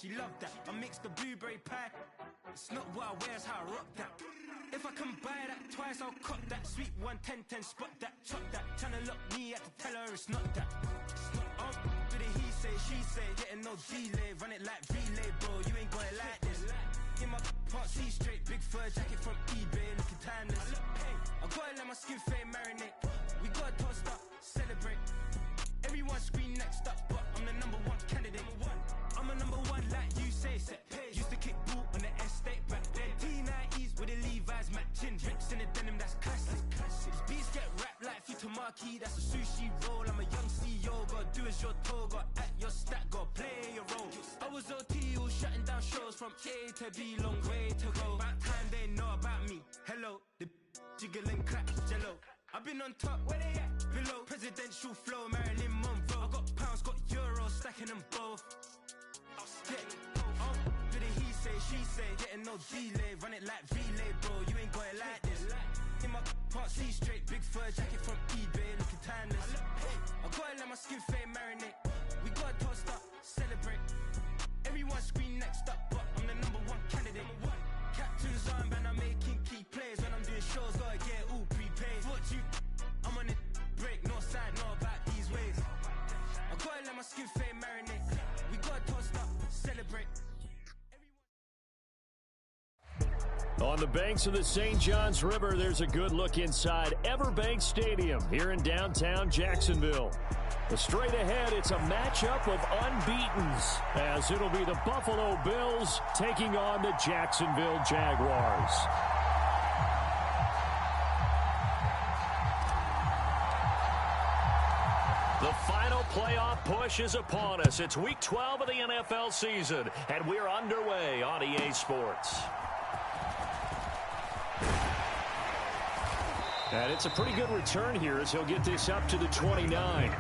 she loved that. I mixed the blueberry pie. It's not what I wear, it's how I rock that. If I can buy that twice, I'll cut that. Sweet 110, spot that, chop that. Tryna lock me, I have to tell her it's not that. But he say, she say, getting no delay. Run it like relay, bro, you ain't got it like this. In my part C straight, big fur jacket from eBay, looking timeless. I gotta let my skin fade marinate. We gotta toast up, celebrate. Everyone scream next up, but I'm the #1 candidate. I'm a #1 like you say, set pace. Used to kick boot on the estate back then. T90s with the Levi's matching. Rips in the denim, that's classic. Beats get wrapped like Futamaki, that's a sushi roll. I'm a young CEO, gotta do as you're told. Gotta act your stat, gotta play your role. I was OT, all shutting down shows from A to B, long way to go. About time they know about me. Hello, the jiggle and clap, jello. I've been on top, where they at? Below, presidential flow, Marilyn Monroe. I got pounds, got euros, stacking them both. But he say, she say, getting no delay. Run it like relay, bro, you ain't got it like this. In my part C straight, big fur jacket from eBay, looking timeless. I gotta let my skin fade marinate. We gotta toast up, celebrate. Everyone scream next up, but I'm the #1 candidate. Captain's armband, I'm making key plays. When I'm doing shows, gotta get it all prepaid. What you, I'm on it, break, no side, no about these ways. I gotta let my skin fade marinate. We gotta toast up, celebrate. On the banks of the St. Johns River, there's a good look inside Everbank Stadium here in downtown Jacksonville. Straight ahead, it's a matchup of unbeatens, as it'll be the Buffalo Bills taking on the Jacksonville Jaguars. The final playoff push is upon us. It's Week 12 of the NFL season, and we're underway on EA Sports. And it's a pretty good return here as he'll get this up to the 29.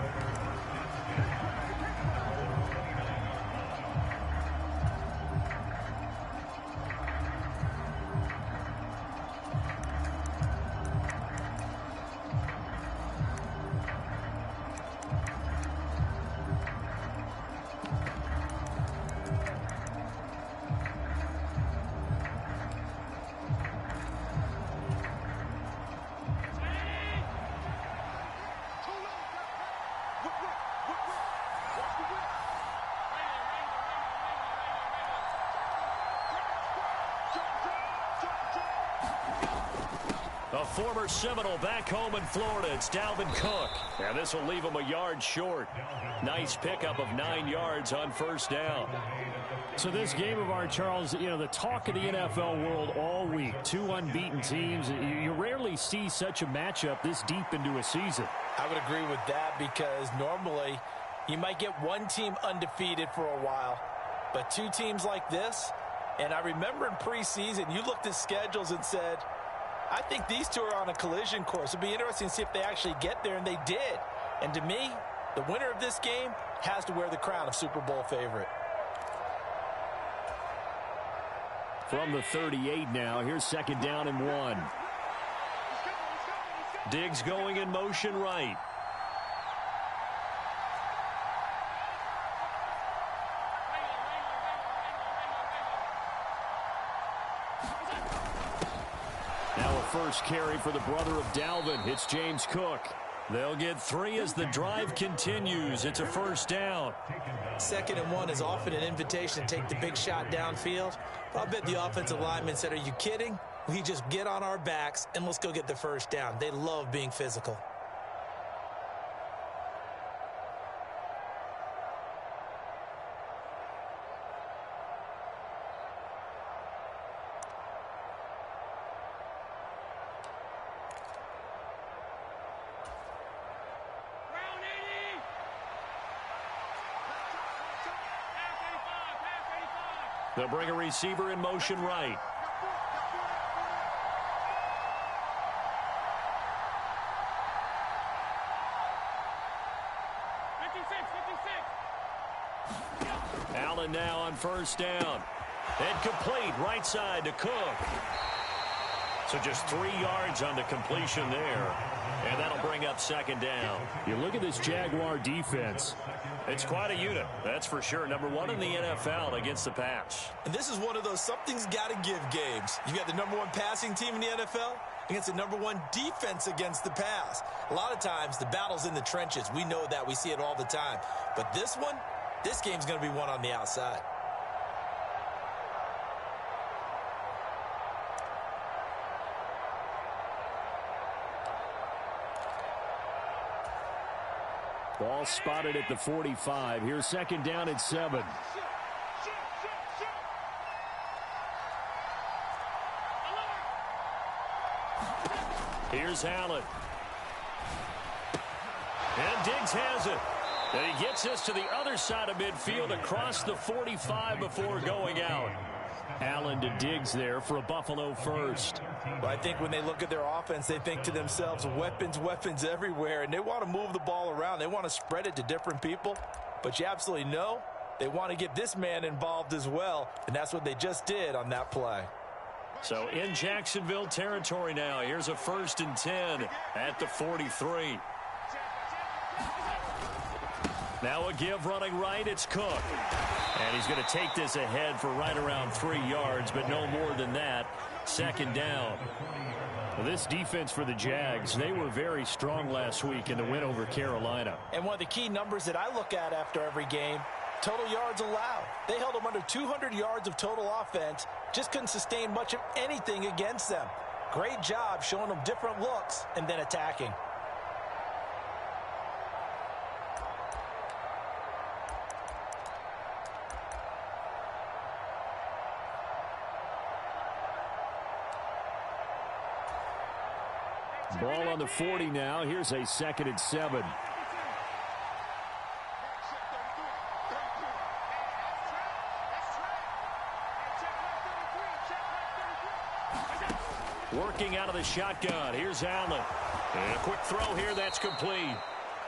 A former Seminole back home in Florida. It's Dalvin Cook. And this will leave him a yard short. Nice pickup of 9 yards on first down. So this game of ours, Charles, you know, the talk of the NFL world all week. 2 unbeaten teams. You rarely see such a matchup this deep into a season. I would agree with that because normally you might get one team undefeated for a while. But 2 teams like this, and I remember in preseason you looked at schedules and said, I think these 2 are on a collision course. It'd be interesting to see if they actually get there, and they did. And to me, the winner of this game has to wear the crown of Super Bowl favorite. From the 38 now, here's 2nd down and 1. Diggs going in motion right. First carry for the brother of Dalvin. It's James Cook. They'll get 3 as the drive continues. It's a first down. 2nd and 1 is often an invitation to take the big shot downfield. But I bet the offensive lineman said, are you kidding? We just get on our backs and let's go get the first down. They love being physical. They'll bring a receiver in motion right. Allen now on first down. And complete right side to Cook. So just 3 yards on the completion there. And that'll bring up second down. You look at this Jaguar defense. It's quite a unit, that's for sure. Number 1 in the NFL against the pass. And this is one of those something's got to give games. You got the number 1 passing team in the NFL against the number 1 defense against the pass. A lot of times the battle's in the trenches. We know that. We see it all the time. But this one, this game's going to be won on the outside. Ball spotted at the 45. Here's second down at 7. Here's Allen. And Diggs has it. And he gets us to the other side of midfield across the 45 before going out. Allen to Diggs there for a Buffalo first. Well, I think when they look at their offense, they think to themselves, weapons, weapons everywhere, and they want to move the ball around. They want to spread it to different people, but you absolutely know they want to get this man involved as well, and that's what they just did on that play. So in Jacksonville territory now, here's a 1st and 10 at the 43. Now a give running right, it's Cook. And he's going to take this ahead for right around 3 yards, but no more than that. Second down. Well, this defense for the Jags, they were very strong last week in the win over Carolina. And one of the key numbers that I look at after every game, total yards allowed. They held them under 200 yards of total offense, just couldn't sustain much of anything against them. Great job showing them different looks and then attacking. Ball on the 40 now. Here's a 2nd and 7. Working out of the shotgun. Here's Allen. And a quick throw here. That's complete.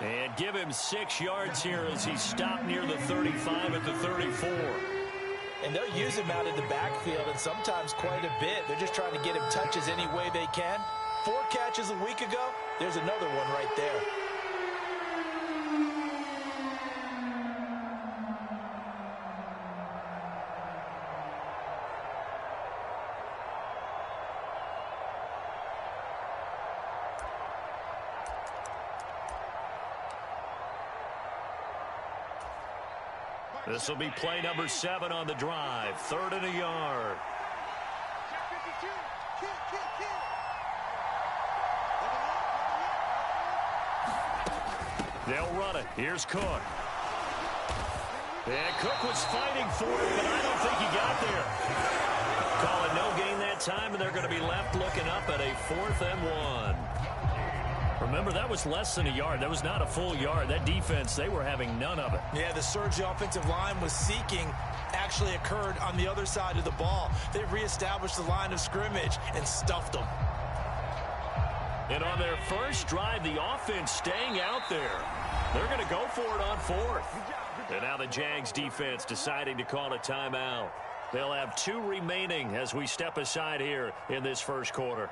And give him 6 yards here as he stopped near the 35 at the 34. And they'll use him out in the backfield, and sometimes quite a bit. They're just trying to get him touches any way they can. 4 catches a week ago, there's another one right there. This will be play number 7 on the drive. 3rd and a yard. They'll run it. Here's Cook. And Cook was fighting for it, but I don't think he got there. Call it no gain that time, and they're going to be left looking up at a 4th and 1. Remember, that was less than a yard. That was not a full yard. That defense, they were having none of it. Yeah, the surge the offensive line was seeking actually occurred on the other side of the ball. They reestablished the line of scrimmage and stuffed them. And on their first drive, the offense staying out there. They're going to go for it on 4th. And now the Jags defense deciding to call a timeout. They'll have 2 remaining as we step aside here in this first quarter.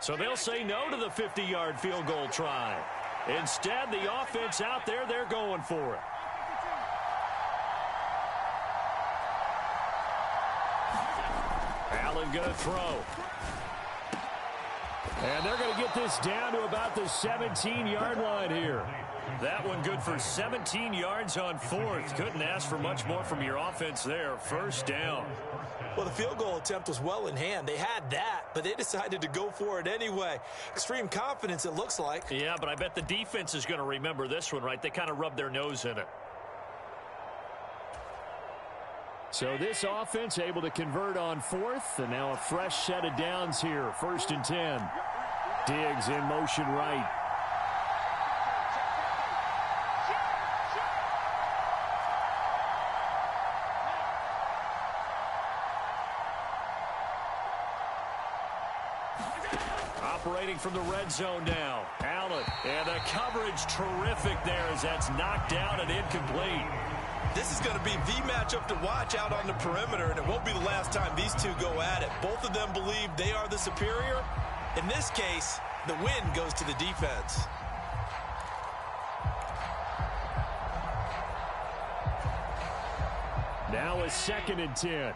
So they'll say no to the 50-yard field goal try. Instead, the offense out there, they're going for it. Allen going to throw. And they're going to get this down to about the 17-yard line here. That one good for 17 yards on 4th. Couldn't ask for much more from your offense there. 1st down. Well, the field goal attempt was well in hand. They had that, but they decided to go for it anyway. Extreme confidence, it looks like. Yeah, but I bet the defense is going to remember this one, right? They kind of rubbed their nose in it. So this offense able to convert on 4th, and now a fresh set of downs here. 1st and 10. Diggs in motion right. operating from the red zone now. Allen, and the coverage terrific there as that's knocked down and incomplete. This is going to be the matchup to watch out on the perimeter, and it won't be the last time these two go at it. Both of them believe they are the superior. In this case, the win goes to the defense. Now a 2nd and 10.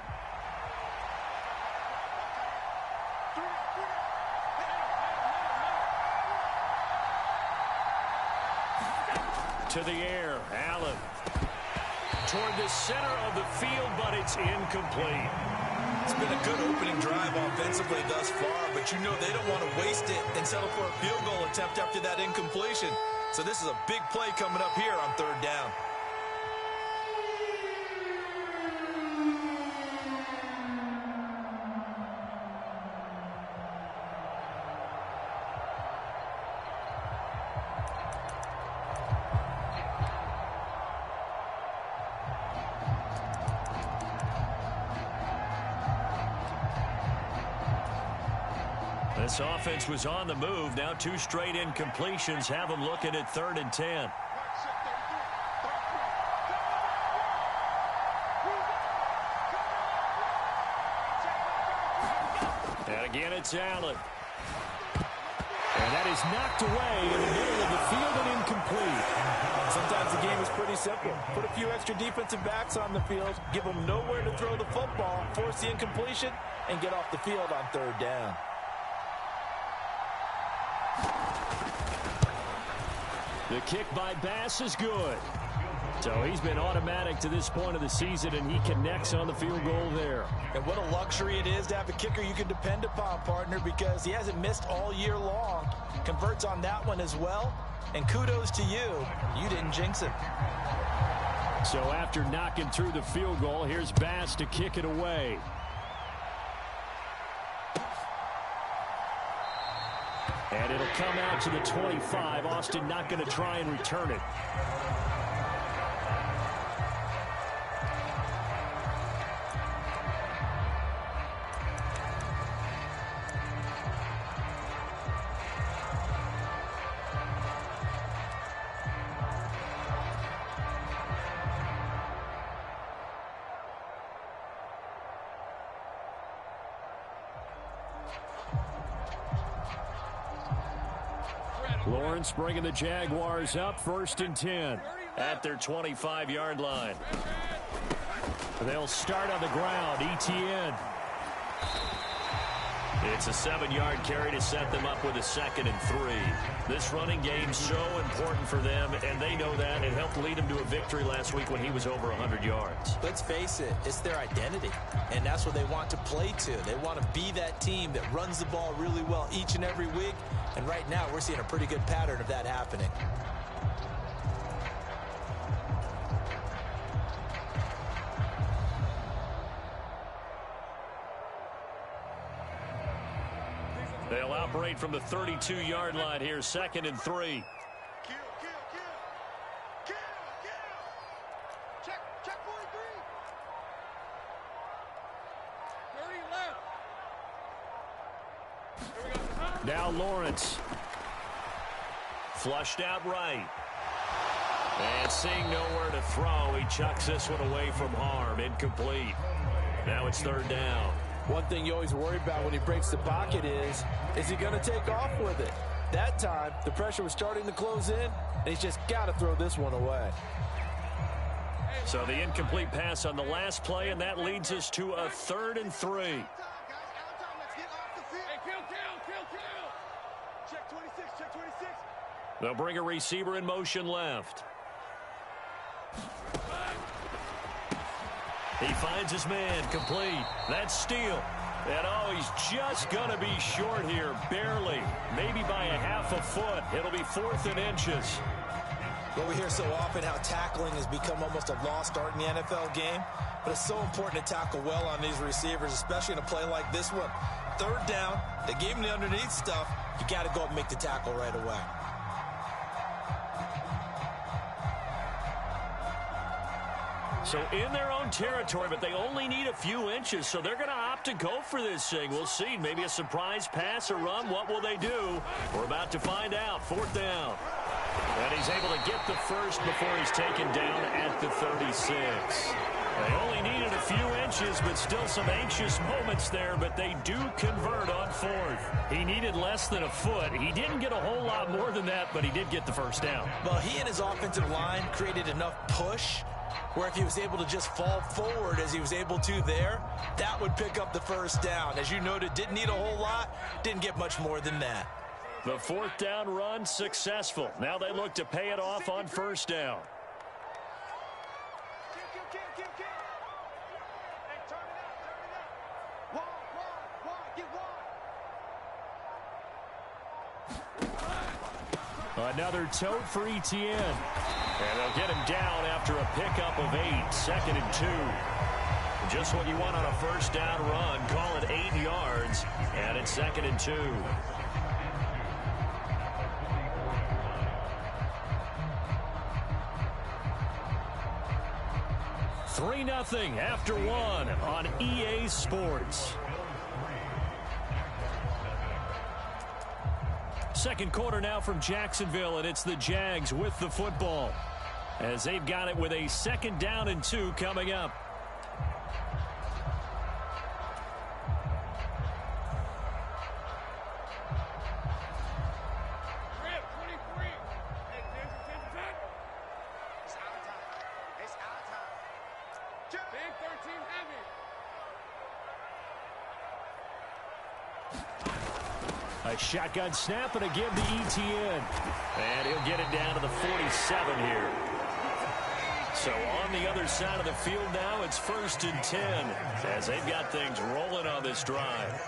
To the air, Allen. Toward the center of the field, but it's incomplete. It's been a good opening drive offensively thus far, but you know they don't want to waste it and settle for a field goal attempt after that incompletion. So this is a big play coming up here on 3rd down. This offense was on the move. Now 2 straight incompletions have them looking at 3rd and 10. And again, it's Allen. And that is knocked away in the middle of the field and incomplete. Sometimes the game is pretty simple. Put a few extra defensive backs on the field, give them nowhere to throw the football, force the incompletion, and get off the field on 3rd down. The kick by Bass is good. So he's been automatic to this point of the season, and he connects on the field goal there. And what a luxury it is to have a kicker you can depend upon, partner, because he hasn't missed all year long. Converts on that one as well. And kudos to you. You didn't jinx him. So after knocking through the field goal, here's Bass to kick it away. And it'll come out to the 25. Austin not going to try and return it. Lawrence bringing the Jaguars up 1st and 10 at their 25-yard line. They'll start on the ground. Etienne. It's a 7-yard carry to set them up with a 2nd and 3. This running game's so important for them, and they know that. It helped lead them to a victory last week when he was over 100 yards. Let's face it, it's their identity, and that's what they want to play to. They want to be that team that runs the ball really well each and every week, and right now we're seeing a pretty good pattern of that happening. They'll operate from the 32-yard line here, 2nd and 3. Check 43. 30 left. Now Lawrence. Flushed out right. And seeing nowhere to throw, he chucks this one away from harm. Incomplete. Now it's 3rd down. One thing you always worry about when he breaks the pocket is he going to take off with it? That time, the pressure was starting to close in, and he's just got to throw this one away. So the incomplete pass on the last play, and that leads us to a 3rd and 3. Check 26, check 26. They'll bring a receiver in motion left. He finds his man, complete. That's Steele. And oh, he's just going to be short here, barely. Maybe by a half a foot. It'll be 4th and inches. Well, we hear so often how tackling has become almost a lost art in the NFL game. But it's so important to tackle well on these receivers, especially in a play like this one. 3rd down, they gave him the underneath stuff. You got to go up and make the tackle right away. So in their own territory, but they only need a few inches, so they're going to opt to go for this thing. We'll see. Maybe a surprise pass or run. What will they do? We're about to find out. 4th down. And he's able to get the first before he's taken down at the 36. They only needed a few inches, but still some anxious moments there, but they do convert on 4th. He needed less than a foot. He didn't get a whole lot more than that, but he did get the first down. Well, he and his offensive line created enough push where if he was able to just fall forward as he was able to there, that would pick up the first down. As you noted, didn't need a whole lot, didn't get much more than that. The 4th down run successful. Now they look to pay it off on 1st down. Another tote for Etienne. And they'll get him down after a pickup of 8. 2nd and 2. Just what you want on a 1st down run. Call it 8 yards. And it's 2nd and 2. 3-0 after 1 on EA Sports. Second quarter now from Jacksonville, and it's the Jags with the football as they've got it with a 2nd down and 2 coming up. A shotgun snap and a give to Etienne. And he'll get it down to the 47 here. So on the other side of the field now, it's 1st and 10 as they've got things rolling on this drive.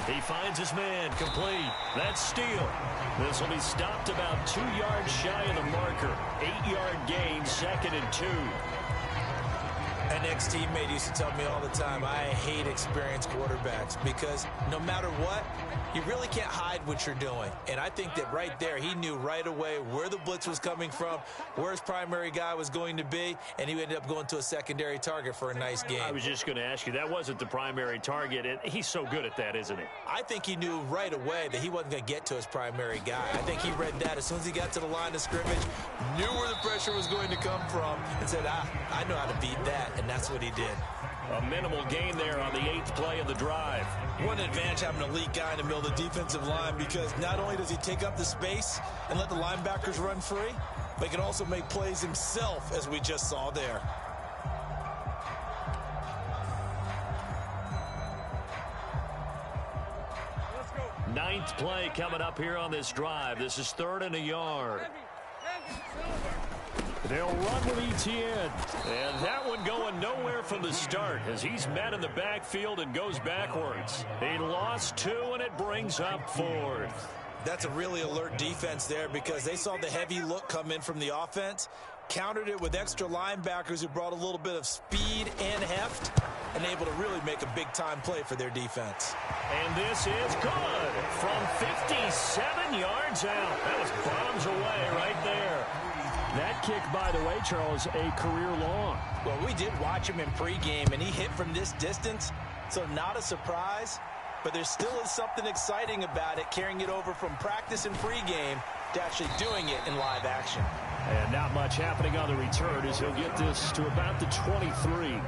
He finds his man, complete. That's steal. This will be stopped about 2 yards shy of the marker. 8-yard gain, 2nd and 2. An ex-teammate used to tell me all the time, I hate experienced quarterbacks because no matter what, you really can't hide what you're doing. And I think that right there, he knew right away where the blitz was coming from, where his primary guy was going to be, and he ended up going to a secondary target for a nice game. I was just going to ask you, that wasn't the primary target, and he's so good at that, isn't he? I think he knew right away that he wasn't going to get to his primary guy. I think he read that as soon as he got to the line of scrimmage, knew where the pressure was going to come from, and said, I know how to beat that, and that's what he did. A minimal gain there on the 8th play of the drive. What an advantage having an elite guy in the middle of the defensive line, because not only does he take up the space and let the linebackers run free, but he can also make plays himself, as we just saw there. Let's go. 9th play coming up here on this drive. This is 3rd and a yard. They'll run with Etienne. And that one going nowhere from the start as he's met in the backfield and goes backwards. He lost 2, and it brings up 4th. That's a really alert defense there because they saw the heavy look come in from the offense, countered it with extra linebackers who brought a little bit of speed and heft, and able to really make a big-time play for their defense. And this is good from 57 yards out. That was bombs away right there. That kick, by the way, Charles, a career long. Well, we did watch him in pregame, and he hit from this distance, so not a surprise. But there still is something exciting about it, carrying it over from practice and pregame to actually doing it in live action. And not much happening on the return as he'll get this to about the 23.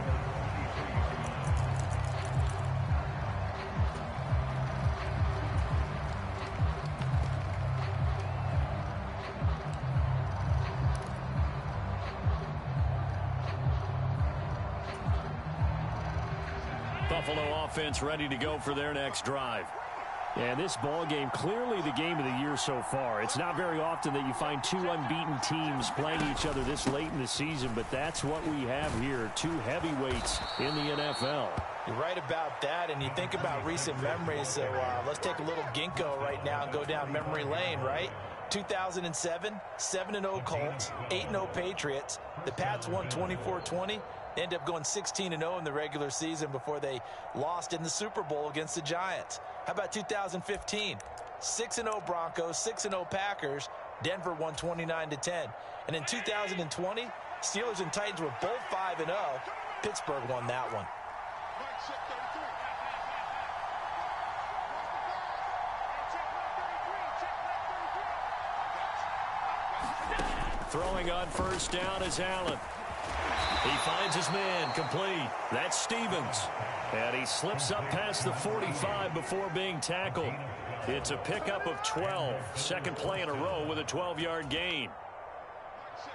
Buffalo offense ready to go for their next drive. And this ball game, clearly the game of the year so far. It's not very often that you find 2 unbeaten teams playing each other this late in the season, but that's what we have here, 2 heavyweights in the NFL. You're right about that, and you think about recent memories, so let's take a little ginkgo right now and go down memory lane, right? 2007, 7-0 Colts, 8-0 Patriots. The Pats won 24-20. They ended up going 16-0 in the regular season before they lost in the Super Bowl against the Giants. How about 2015? 6-0 Broncos, 6-0 Packers. Denver won 29-10. And in 2020, Steelers and Titans were both 5-0. Pittsburgh won that one. Throwing on first down is Allen. He finds his man, complete. That's Stevens. And he slips up past the 45 before being tackled. It's a pickup of 12. Second play in a row with a 12-yard gain.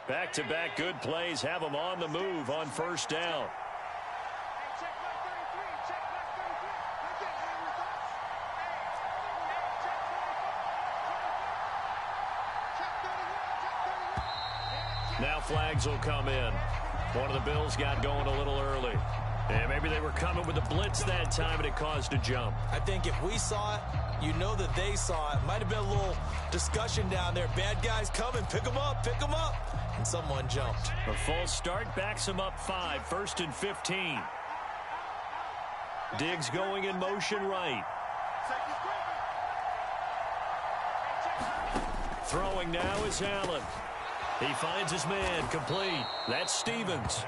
Back-to-back good plays have him on the move on first down. Now flags will come in. One of the Bills got going a little early. And maybe they were coming with a blitz that time and it caused a jump. I think if we saw it, you know that they saw it. Might have been a little discussion down there. Bad guys coming. Pick them up. Pick them up. And someone jumped. A false start backs him up 5. 1st and 15. Diggs going in motion right. Throwing now is Allen. He finds his man, complete. That's Stevens.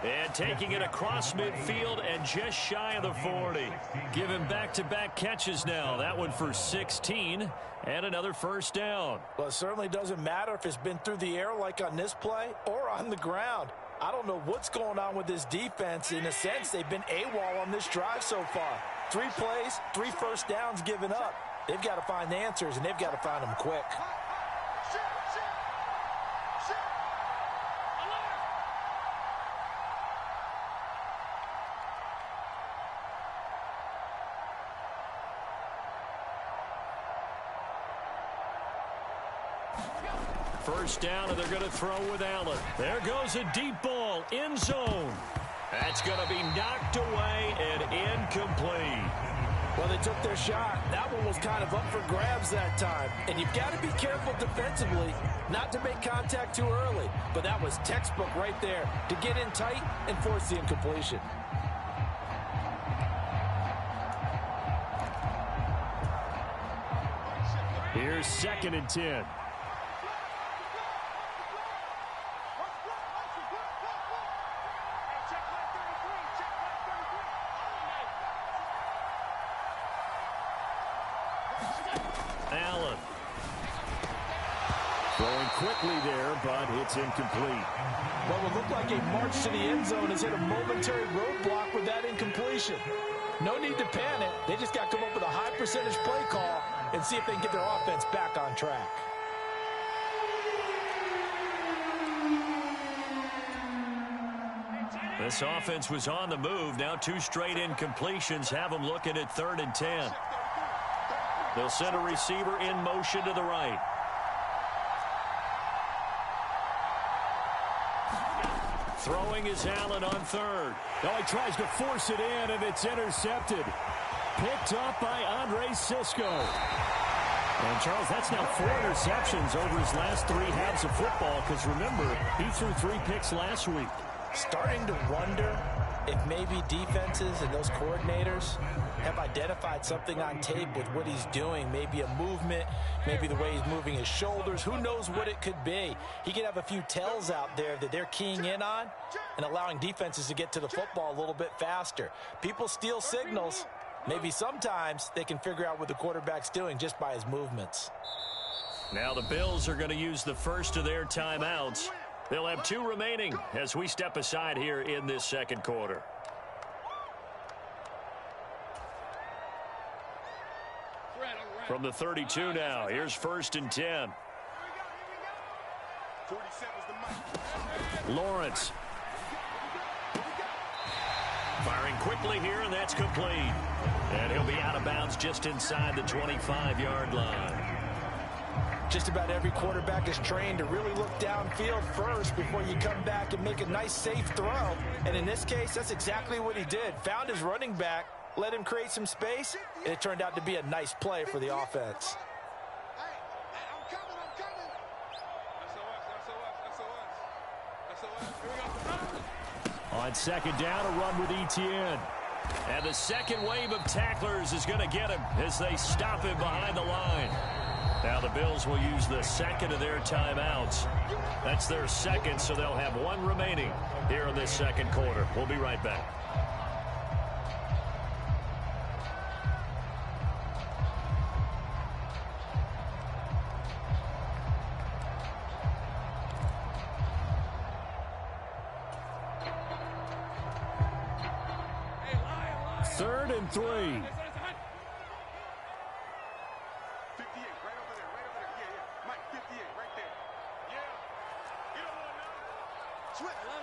And taking it across midfield and just shy of the 40. Give him back-to-back catches now. That one for 16 and another first down. Well, it certainly doesn't matter if it's been through the air like on this play or on the ground. I don't know what's going on with this defense. In a sense, they've been AWOL on this drive so far. 3 plays, 3 first downs given up. They've got to find the answers, and they've got to find them quick. First down, and they're going to throw with Allen. There goes a deep ball, end zone. That's going to be knocked away and incomplete. Well, they took their shot. That one was kind of up for grabs that time. And you've got to be careful defensively not to make contact too early. But that was textbook right there to get in tight and force the incompletion. Here's 2nd and 10. Allen. Throwing quickly there, but it's incomplete. What would look like a march to the end zone has hit a momentary roadblock with that incompletion. No need to panic. They just got to come up with a high percentage play call and see if they can get their offense back on track. This offense was on the move. Now 2 straight incompletions have them looking at 3rd and 10. They'll send a receiver in motion to the right. Throwing is Allen on 3rd. Now he tries to force it in, and it's intercepted. Picked up by Andre Sisco. And, Charles, that's now 4 interceptions over his last 3 halves of football, because, remember, he threw 3 picks last week. Starting to wonder if maybe defenses and those coordinators have identified something on tape with what he's doing. Maybe a movement, maybe the way he's moving his shoulders. Who knows what it could be? He could have a few tells out there that they're keying in on and allowing defenses to get to the football a little bit faster. People steal signals. Maybe sometimes they can figure out what the quarterback's doing just by his movements. Now the Bills are going to use the first of their timeouts. They'll have 2 remaining as we step aside here in this second quarter. From the 32 now, here's 1st and 10. Lawrence. Firing quickly here, and that's complete. And he'll be out of bounds just inside the 25-yard line. Just about every quarterback is trained to really look downfield first before you come back and make a nice, safe throw. And in this case, that's exactly what he did. Found his running back, let him create some space, and it turned out to be a nice play for the offense. On 2nd down, a run with Etienne. And the second wave of tacklers is going to get him as they stop him behind the line. Now the Bills will use the second of their timeouts. That's their second, so they'll have one remaining here in this second quarter. We'll be right back. Third and 3. 58, right over there, right over there. Yeah. Mike, 58, right there. Yeah. You don't want none. Switch. 11.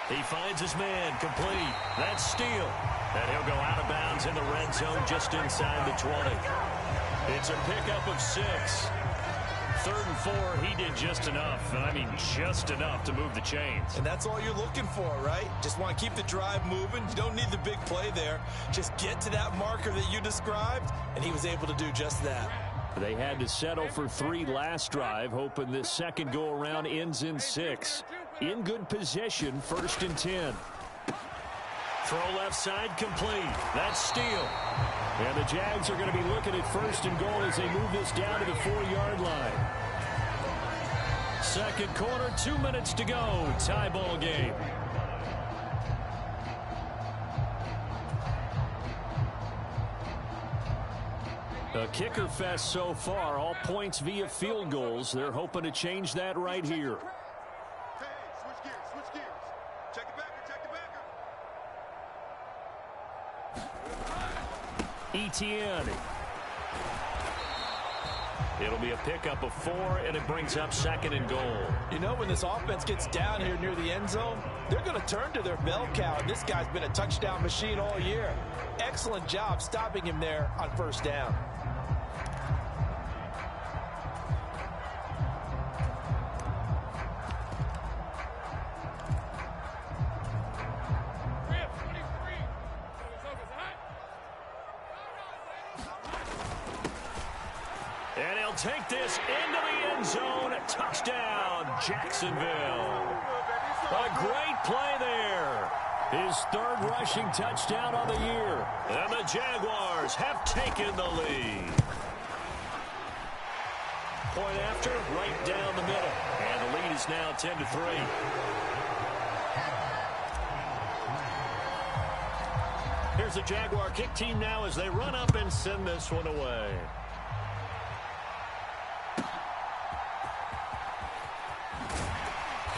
He finds his man, complete. That's Steele. And he'll go out of bounds in the red zone just inside the 20. It's a pickup of 6. 3rd and 4, he did just enough, and I mean just enough to move the chains. And that's all you're looking for, right? Just want to keep the drive moving. You don't need the big play there. Just get to that marker that you described, and he was able to do just that. They had to settle for 3 last drive, hoping this second go-around ends in 6. In good position, 1st and 10. Throw left side, complete. That's Steele. And the Jags are going to be looking at 1st and goal as they move this down to the 4-yard line. Second quarter, 2 minutes to go. Tie ball game. A kicker fest so far, all points via field goals. They're hoping to change that right here. Hey, switch gears, switch gears. Check the backer, check the backer. Etienne. It'll be a pickup of 4, and it brings up 2nd and goal. You know, when this offense gets down here near the end zone, they're going to turn to their bell cow, and this guy's been a touchdown machine all year. Excellent job stopping him there on 1st down. And he'll take this into the end zone. Touchdown, Jacksonville. A great play there. His 3rd rushing touchdown of the year. And the Jaguars have taken the lead. Point after, right down the middle. And the lead is now 10-3. Here's the Jaguar kick team now as they run up and send this one away.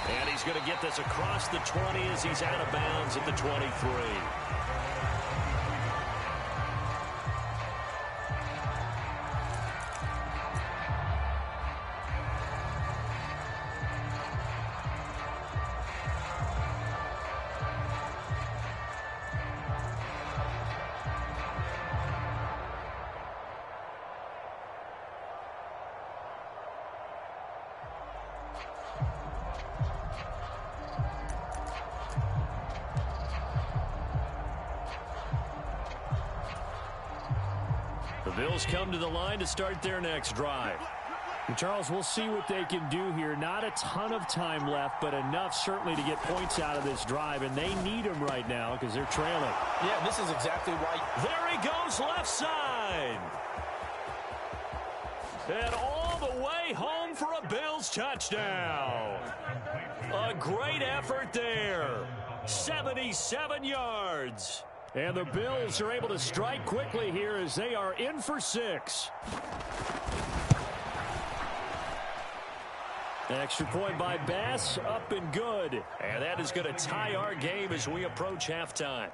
And he's going to get this across the 20 as he's out of bounds at the 23. The Bills come to the line to start their next drive. And Charles, we'll see what they can do here. Not a ton of time left, but enough certainly to get points out of this drive, and they need them right now because they're trailing. Yeah, this is exactly why. There he goes, left side. And all the way home for a Bills touchdown. A great effort there. 77 yards. And the Bills are able to strike quickly here as they are in for 6. Extra point by Bass, up and good. And that is going to tie our game as we approach halftime.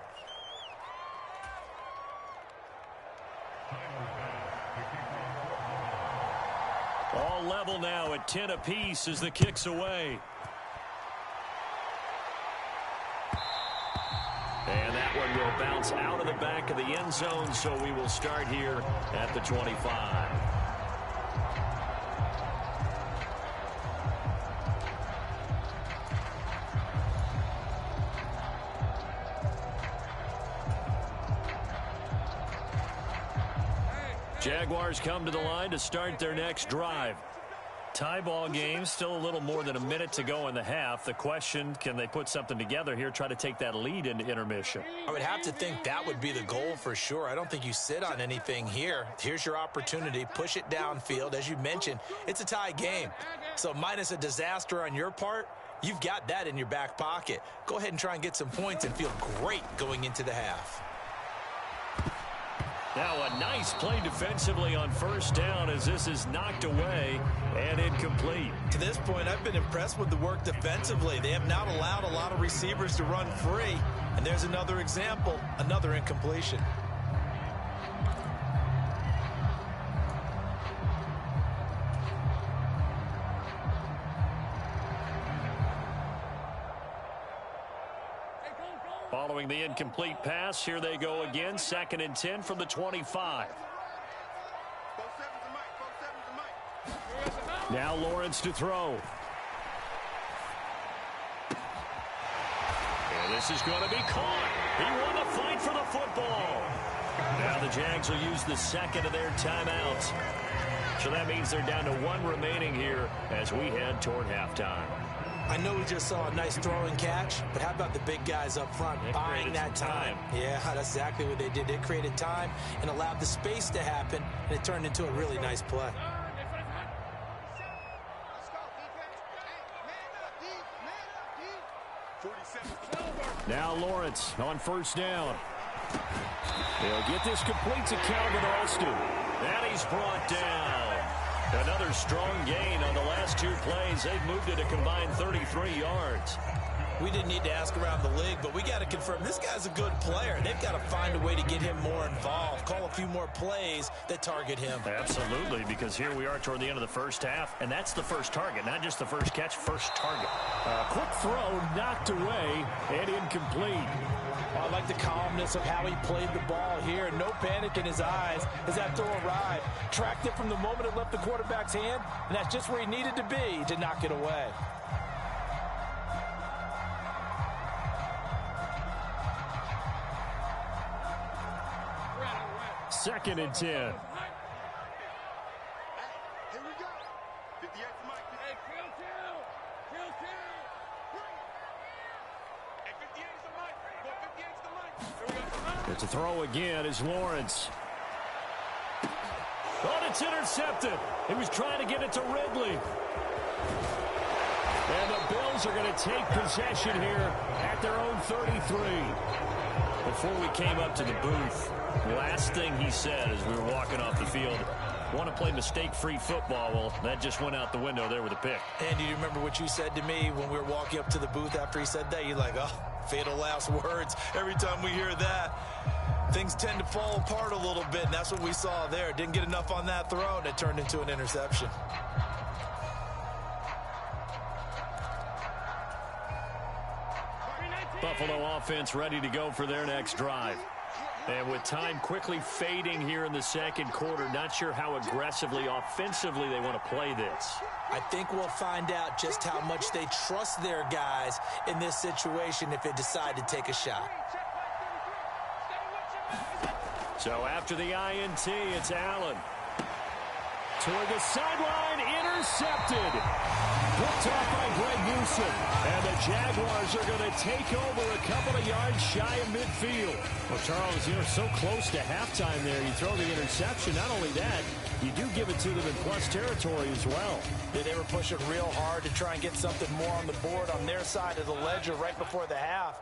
All level now at 10 apiece as the kick's away. And that one will bounce out of the back of the end zone, so we will start here at the 25. Jaguars come to the line to start their next drive. Tie ball game, still a little more than a minute to go in the half. The question, can they put something together here, try to take that lead into intermission? I would have to think that would be the goal for sure. I don't think you sit on anything here. Here's your opportunity. Push it downfield. As you mentioned, it's a tie game. So minus a disaster on your part, you've got that in your back pocket. Go ahead and try and get some points and feel great going into the half. Now a nice play defensively on first down as this is knocked away and incomplete. To this point, I've been impressed with the work defensively. They have not allowed a lot of receivers to run free. And there's another example, another incompletion. Following the incomplete pass, here they go again. 2nd and 10 from the 25. Now Lawrence to throw. And this is going to be caught. He won the fight for the football. Now the Jags will use the second of their timeouts. So that means they're down to 1 remaining here as we head toward halftime. I know we just saw a nice throwing catch, but how about the big guys up front buying that time? Yeah, that's exactly what they did. They created time and allowed the space to happen, and it turned into a really nice play. Now Lawrence on first down. He'll get this complete to Calvin Alston. And he's brought down. Another strong gain on the last 2 plays. They've moved it a combined 33 yards. We didn't need to ask around the league, but we got to confirm this guy's a good player. They've got to find a way to get him more involved, call a few more plays that target him. Absolutely, because here we are toward the end of the first half, and that's the first target, not just the first catch, first target. Quick throw knocked away and incomplete. I like the calmness of how he played the ball here. No panic in his eyes as that throw arrived. Tracked it from the moment it left the quarterback's hand, and that's just where he needed to be to knock it away. Second and 10. Here we go. 58 for Mike. Hey, kill. Hey, 58 is the Mike. 58 is the Mike. Here we go. It's a throw again is Lawrence. Oh, it's intercepted. He was trying to get it to Ridley. And the Bills are going to take possession here at their own 33. Before we came up to the booth, last thing he said as we were walking off the field, want to play mistake-free football. Well, that just went out the window there with a pick. And do you remember what you said to me when we were walking up to the booth after he said that? You're like, oh, fatal last words. Every time we hear that, things tend to fall apart a little bit, and that's what we saw there. Didn't get enough on that throw, and it turned into an interception. Buffalo offense ready to go for their next drive. And with time quickly fading here in the second quarter, not sure how aggressively, offensively they want to play this. I think we'll find out just how much they trust their guys in this situation if they decide to take a shot. So after the INT, it's Allen. Toward the sideline, intercepted. Picked off by Greg Newsom. And the Jaguars are going to take over a couple of yards shy of midfield. Well, Charles, you're so close to halftime there. You throw the interception. Not only that, you do give it to them in plus territory as well. Yeah, they were pushing real hard to try and get something more on the board on their side of the ledger right before the half.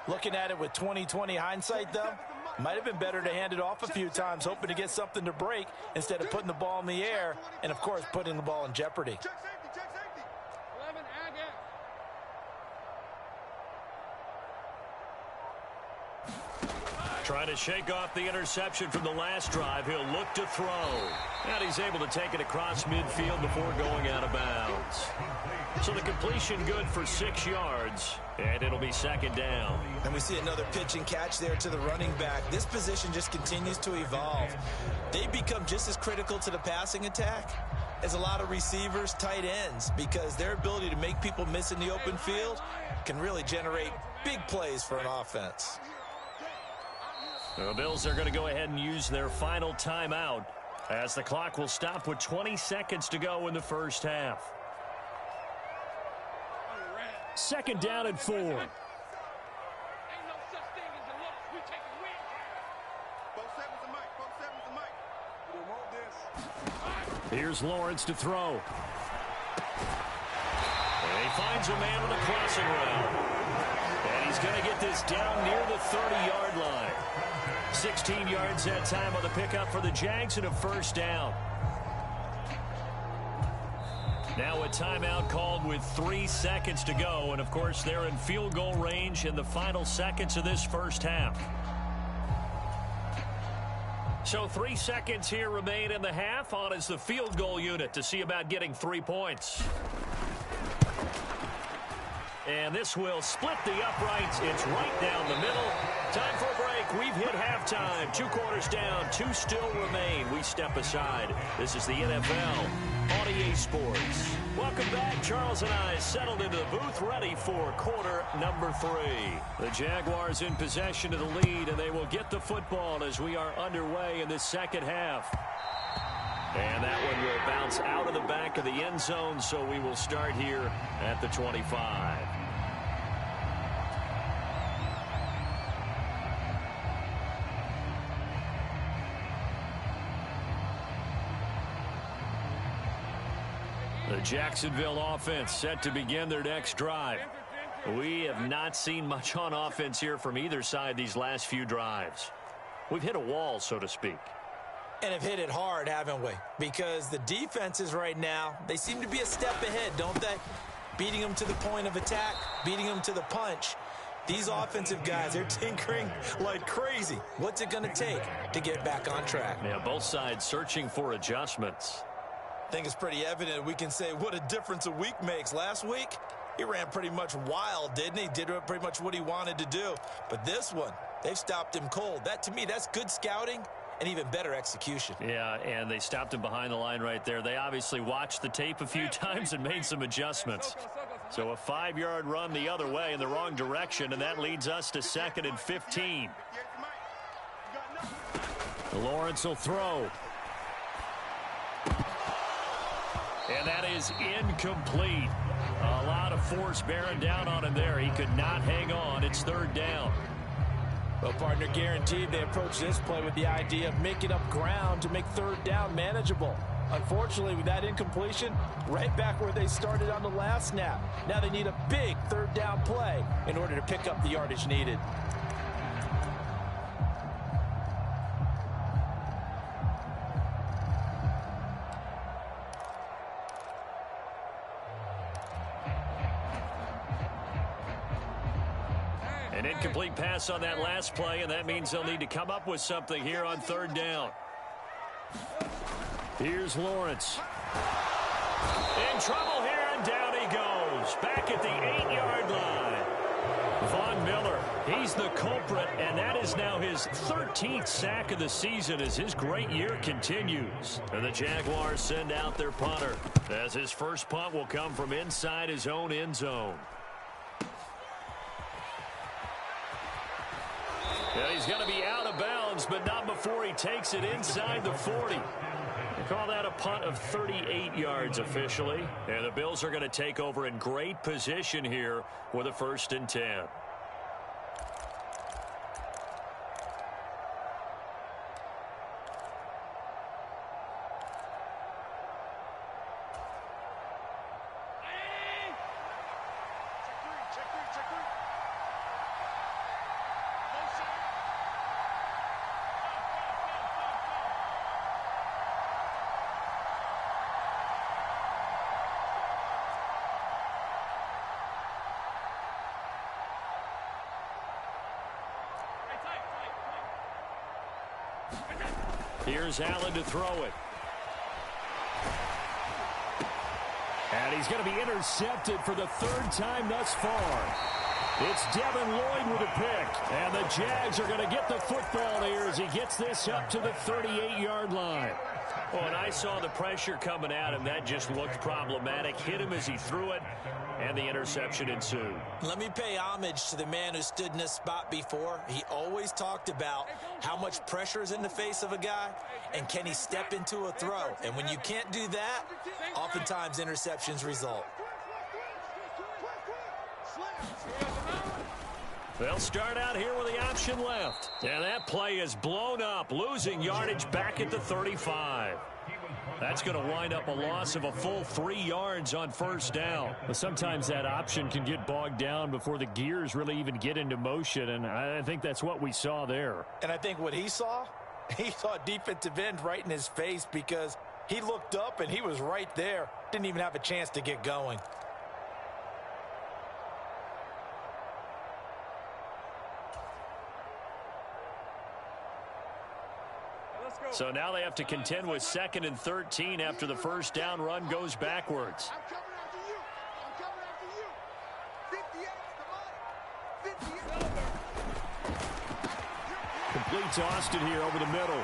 Looking at it with 20/20 hindsight, though, might have been better to hand it off a few times, hoping to get something to break instead of putting the ball in the air and, of course, putting the ball in jeopardy. Trying to shake off the interception from the last drive. He'll look to throw. And he's able to take it across midfield before going out of bounds. So the completion good for 6 yards, and it'll be second down. And we see another pitch and catch there to the running back. This position just continues to evolve. They become just as critical to the passing attack as a lot of receivers, tight ends, because their ability to make people miss in the open field can really generate big plays for an offense. The Bills are going to go ahead and use their final timeout. as the clock will stop with 20 seconds to go in the first half. Second down and 4. Ain't no such thing as a loss. We take a win. 4-7's the mic. 4-7's the mic. We don't want this. Here's Lawrence to throw. And he finds a man on the crossing route. And he's going to get this down near the 30-yard line. 16 yards that time on the pickup for the Jags and a first down. Now a timeout called with 3 seconds to go. And, of course, they're in field goal range in the final seconds of this first half. So 3 seconds here remain in the half. On is the field goal unit to see about getting 3 points. And this will split the uprights. It's right down the middle. Time for a break. We've hit halftime. 2 quarters down. 2 still remain. We step aside. This is the NFL on EA Sports. Welcome back. Charles and I settled into the booth, ready for quarter number 3. The Jaguars in possession of the lead, and they will get the football as we are underway in the second half. And that one will bounce out of the back of the end zone, so we will start here at the 25. The Jacksonville offense set to begin their next drive. We have not seen much on offense here from either side these last few drives. We've hit a wall, so to speak. And have hit it hard, haven't we? Because the defenses right now, they seem to be a step ahead, don't they? Beating them to the point of attack, beating them to the punch. These offensive guys, they're tinkering like crazy. What's it going to take to get back on track? Yeah, both sides searching for adjustments. I think it's pretty evident we can say what a difference a week makes. Last week, he ran pretty much wild, didn't he? Did pretty much what he wanted to do. But this one, they've stopped him cold. That, to me, that's good scouting and even better execution. Yeah, and they stopped him behind the line right there. They obviously watched the tape a few times and made some adjustments. So a 5-yard run the other way in the wrong direction, and that leads us to 2nd and 15. Lawrence will throw. And that is incomplete. A lot of force bearing down on him there. He could not hang on. It's 3rd down. Well, partner, guaranteed they approach this play with the idea of making up ground to make 3rd down manageable. Unfortunately, with that incompletion, right back where they started on the last snap. Now they need a big 3rd down play in order to pick up the yardage needed. An incomplete pass on that last play, and that means they'll need to come up with something here on 3rd down. Here's Lawrence. In trouble here, and down he goes. Back at the 8-yard line. Von Miller, he's the culprit, and that is now his 13th sack of the season as his great year continues. And the Jaguars send out their punter, as his first punt will come from inside his own end zone. Yeah, he's going to be out of bounds, but not before he takes it inside the 40. They call that a punt of 38 yards officially. And the Bills are going to take over in great position here with a 1st and 10. Here's Allen to throw it. And he's going to be intercepted for the 3rd time thus far. It's Devin Lloyd with a pick. And the Jags are going to get the football here as he gets this up to the 38-yard line. Well, and I saw the pressure coming at him. That just looked problematic. Hit him as he threw it, and the interception ensued. Let me pay homage to the man who stood in this spot before. He always talked about how much pressure is in the face of a guy, and can he step into a throw. And when you can't do that, oftentimes interceptions result. They'll start out here with the option left. And that play is blown up, losing yardage back at the 35. That's going to wind up a loss of a full 3 yards on first down. Well, sometimes that option can get bogged down before the gears really even get into motion, and I think that's what we saw there. And I think what he saw a defensive end right in his face because he looked up and he was right there. Didn't even have a chance to get going. So now they have to contend with 2nd and 13 after the first down run goes backwards. I'm coming after you. I'm coming after you. 58 the money. Complete to Austin here over the middle.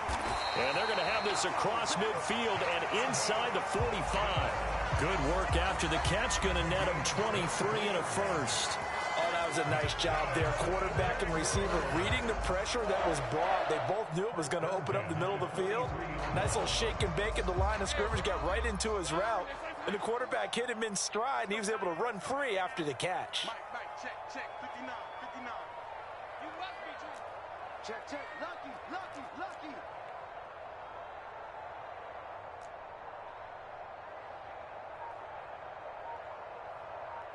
And they're going to have this across midfield and inside the 45. Good work after the catch. Going to net them 23 and a first. Oh, that was a nice job there. Quarterback and receiver reading the pressure that was brought. They both knew it was going to open up the middle of the field. Nice little shake and bake at the line of scrimmage. Got right into his route. And the quarterback hit him in stride, and he was able to run free after the catch. Mike, check, 59. You must be true. Check, lucky.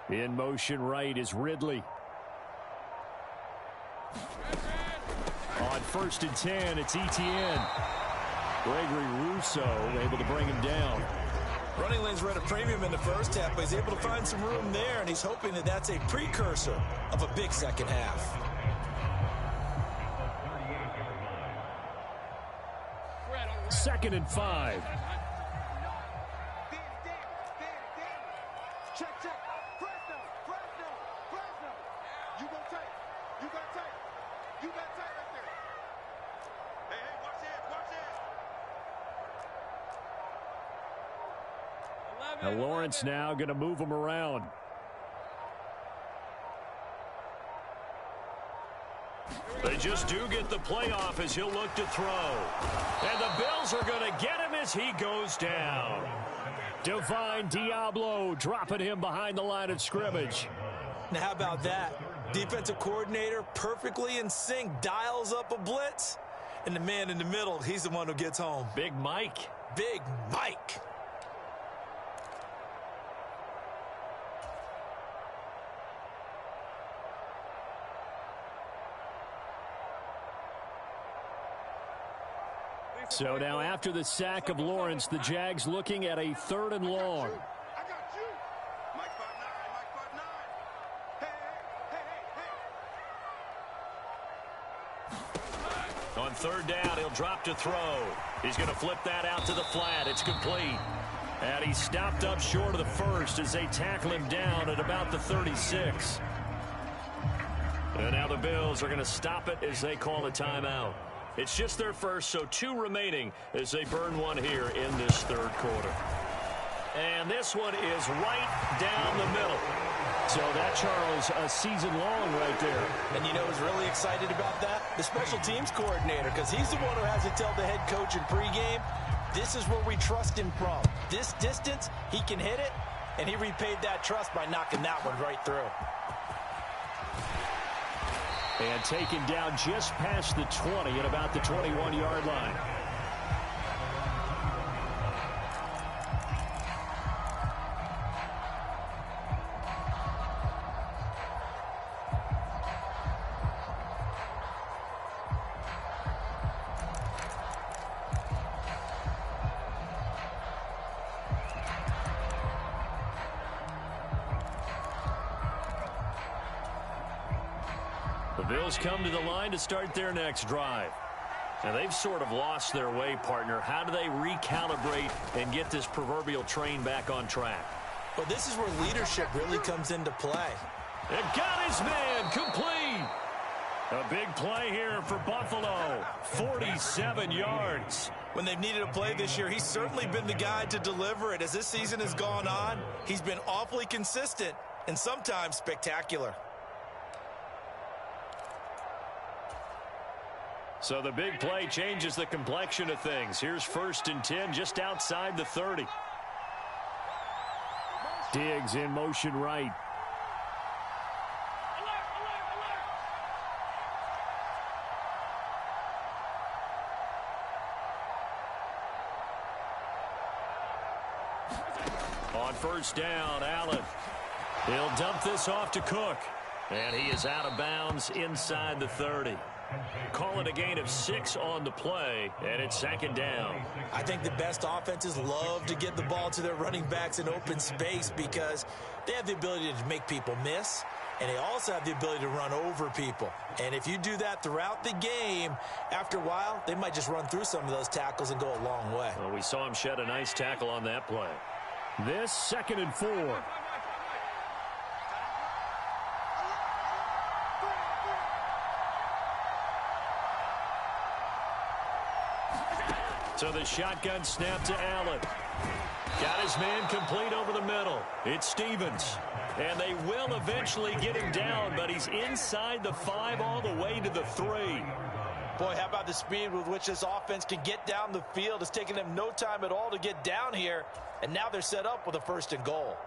In motion right is Ridley. On 1st and 10, it's Etienne. Gregory Rousseau able to bring him down. Running lanes were at a premium in the first half, but he's able to find some room there, and he's hoping that that's a precursor of a big second half. Second and 5. Check. Fresno. You got tight right there. Hey, watch it. Now Lawrence now going to move him around. They just do get the playoff as he'll look to throw. And the Bills are going to get him as he goes down. Divine Diablo dropping him behind the line of scrimmage. Now, how about that? Defensive coordinator perfectly in sync, dials up a blitz, and the man in the middle, he's the one who gets home. Big Mike. Big Mike. So now after the sack of Lawrence, the Jags looking at a 3rd and long. I got you. Mike 5'9", Hey. On 3rd down, he'll drop to throw. He's going to flip that out to the flat. It's complete. And he's stopped up short of the first as they tackle him down at about the 36. And now the Bills are going to stop it as they call a timeout. It's just their first, so 2 remaining as they burn one here in this 3rd quarter. And this one is right down the middle. So that, Charles, a season long right there. And you know who's really excited about that? The special teams coordinator, because he's the one who has to tell the head coach in pregame, this is where we trust him from. This distance, he can hit it, and he repaid that trust by knocking that one right through. And taken down just past the 20 at about the 21-yard line. The Bills come to the line to start their next drive. And they've sort of lost their way, partner. How do they recalibrate and get this proverbial train back on track? Well, this is where leadership really comes into play. And got his man complete. A big play here for Buffalo. 47 yards. When they've needed a play this year, he's certainly been the guy to deliver it. As this season has gone on, he's been awfully consistent and sometimes spectacular. So the big play changes the complexion of things. Here's 1st and 10 just outside the 30. Diggs in motion right. On 1st down, Allen. He'll dump this off to Cook. And he is out of bounds inside the 30. Call it a gain of 6 on the play, and it's 2nd down. I think the best offenses love to get the ball to their running backs in open space because they have the ability to make people miss, and they also have the ability to run over people. And if you do that throughout the game, after a while, they might just run through some of those tackles and go a long way. Well, we saw him shed a nice tackle on that play. This 2nd and 4. So the shotgun snap to Allen. Got his man complete over the middle. It's Stevens. And they will eventually get him down, but he's inside the 5 all the way to the 3. Boy, how about the speed with which this offense can get down the field? It's taken them no time at all to get down here, and now they're set up with a 1st and goal.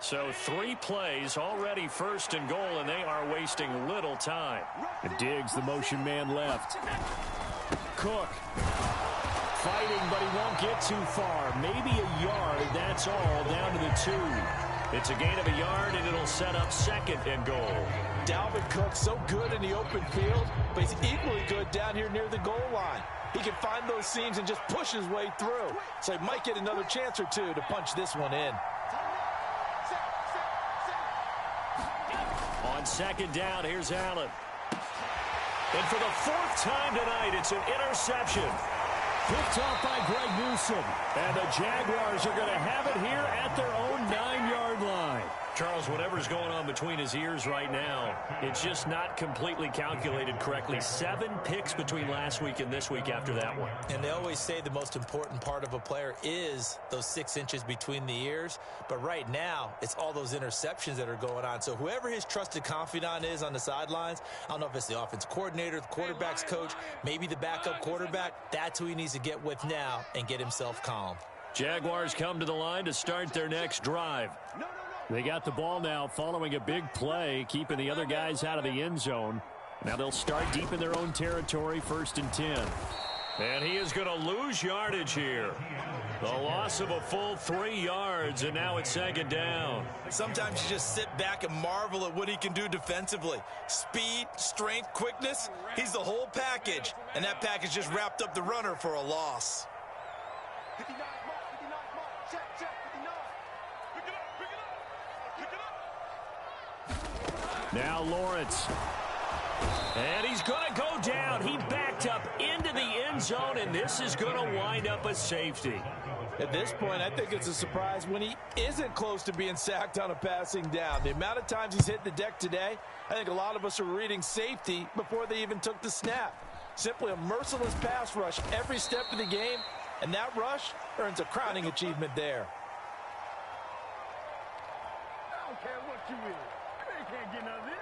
So 3 plays, already 1st and goal, and they are wasting little time. Diggs, the motion man left. Cook fighting, but he won't get too far. Maybe a yard, that's all, down to the 2. It's a gain of a yard, and it'll set up 2nd and goal. Dalvin Cook, so good in the open field, but he's equally good down here near the goal line. He can find those seams and just push his way through. So he might get another chance or two to punch this one in. On 2nd down, here's Allen. And for the 4th time tonight, it's an interception. Picked off by Greg Newsome. And the Jaguars are going to have it here at their own 9-yard line. Charles, whatever's going on between his ears right now, it's just not completely calculated correctly. 7 picks between last week and this week after that one. And they always say the most important part of a player is those 6 inches between the ears. But right now, it's all those interceptions that are going on. So whoever his trusted confidant is on the sidelines, I don't know if it's the offense coordinator, the quarterback's coach, maybe the backup quarterback, that's who he needs to get with now and get himself calm. Jaguars come to the line to start their next drive. They got the ball now following a big play, keeping the other guys out of the end zone. Now they'll start deep in their own territory, 1st and 10. And he is going to lose yardage here. The loss of a full 3 yards, and now it's 2nd down. Sometimes you just sit back and marvel at what he can do defensively. Speed, strength, quickness, he's the whole package. And that package just wrapped up the runner for a loss. 59 mark, check, 59. Now Lawrence. And he's going to go down. He backed up into the end zone, and this is going to wind up a safety. At this point, I think it's a surprise when he isn't close to being sacked on a passing down. The amount of times he's hit the deck today, I think a lot of us are reading safety before they even took the snap. Simply a merciless pass rush every step of the game, and that rush earns a crowning achievement there. I don't care what you is. You can't get none of this.